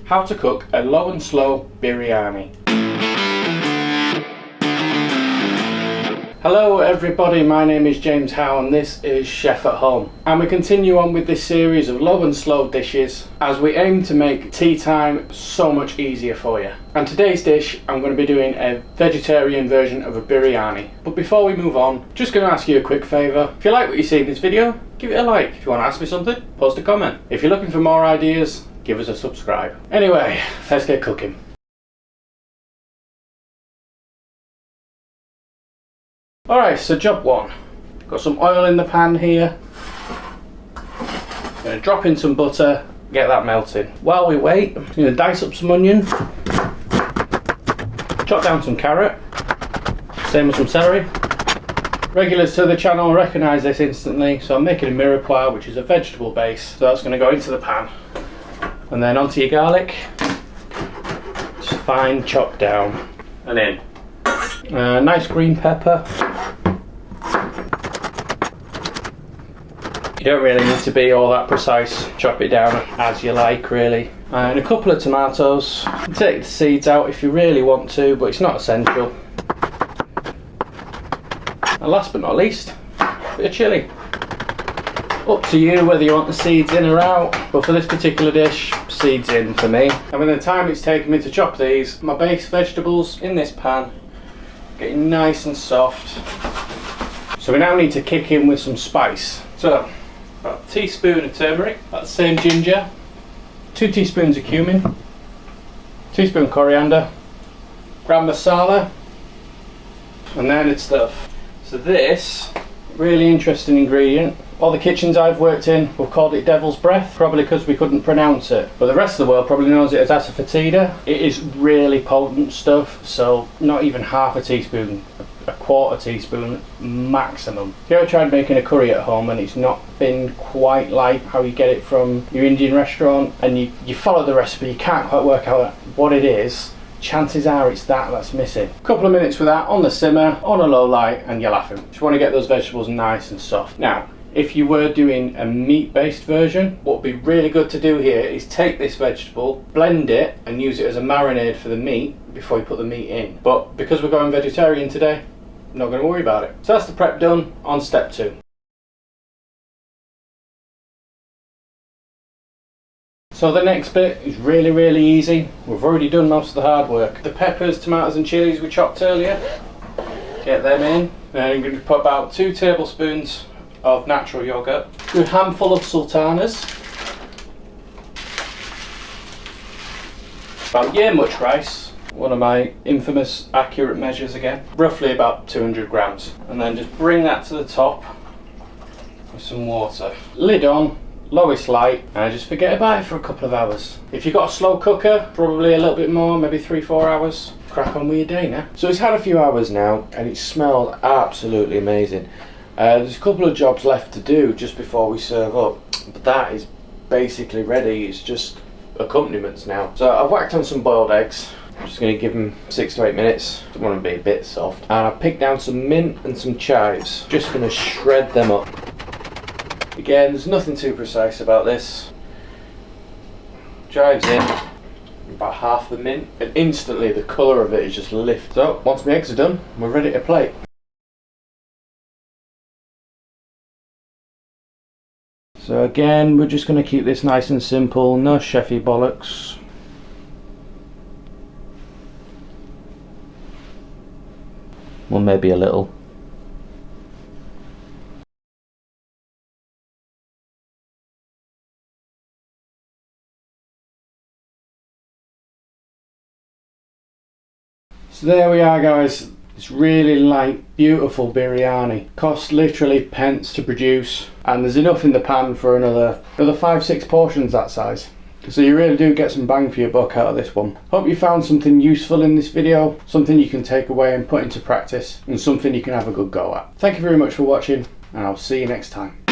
how to cook a low and slow biryani. Hello everybody, my name is James Howe and this is Chef at Home. And we continue on with this series of low and slow dishes as we aim to make tea time so much easier for you. And today's dish, I'm going to be doing a vegetarian version of a biryani. But before we move on, just going to ask you a quick favour. If you like what you see in this video, give it a like. If you want to ask me something, post a comment. If you're looking for more ideas, give us a subscribe. Anyway, let's get cooking. Alright, so job one. Got some oil in the pan here. Going to drop in some butter, get that melting. While we wait, I'm going to dice up some onion, chop down some carrot, same with some celery. Regulars to the channel recognise this instantly, so I'm making a mirepoix, which is a vegetable base. So that's going to go into the pan. And then onto your garlic, just fine chopped down. And in. Nice green pepper. You don't really need to be all that precise, chop it down as you like really. And a couple of tomatoes. Take the seeds out if you really want to, but it's not essential. And last but not least, a bit of chilli. Up to you whether you want the seeds in or out, but for this particular dish, seeds in for me. And with the time it's taken me to chop these, my base vegetables in this pan, getting nice and soft. So we now need to kick in with some spice. So, about a teaspoon of turmeric, about the same ginger, 2 teaspoons of cumin, teaspoon coriander, gram masala, and then it's stuff. So this, really interesting ingredient. All the kitchens I've worked in, we've called it devil's breath, probably because we couldn't pronounce it. But the rest of the world probably knows it as Asafoetida. It is really potent stuff, so not even half a teaspoon, a quarter teaspoon maximum. If you ever tried making a curry at home and it's not been quite like how you get it from your Indian restaurant, and you follow the recipe, you can't quite work out what it is, chances are it's that's missing. A couple of minutes with that on the simmer, on a low light, and you're laughing. Just want to get those vegetables nice and soft. Now, if you were doing a meat-based version, what would be really good to do here is take this vegetable, blend it, and use it as a marinade for the meat before you put the meat in. But because we're going vegetarian today, I'm not going to worry about it. So that's the prep done. On step 2. So the next bit is really easy. We've already done most of the hard work. The peppers, tomatoes and chilies we chopped earlier, get them in. Then I'm going to put about 2 tablespoons of natural yogurt, a good handful of sultanas, about year much rice, one of my infamous accurate measures again, roughly about 200 grams, and then just bring that to the top with some water. Lid on, lowest light, and just forget about it for a couple of hours. If you've got a slow cooker, probably a little bit more, maybe 3-4 hours. Crack on with your day now. So it's had a few hours now and it smelled absolutely amazing. There's a couple of jobs left to do just before we serve up, but that is basically ready. It's just accompaniments now. So I've whacked on some boiled eggs. I'm just going to give them 6 to 8 minutes. Don't want them to be a bit soft. And I've picked down some mint and some chives. Just going to shred them up. Again, there's nothing too precise about this. Chives in, about half the mint, and instantly the colour of it is just lift. So once my eggs are done, we're ready to plate. So again, we're just going to keep this nice and simple, no chefy bollocks. Well, maybe a little. So there we are guys, it's really light, beautiful biryani. Costs literally pence to produce, and there's enough in the pan for another 5-6 portions that size. So you really do get some bang for your buck out of this one. Hope you found something useful in this video, something you can take away and put into practice, and something you can have a good go at. Thank you very much for watching, and I'll see you next time.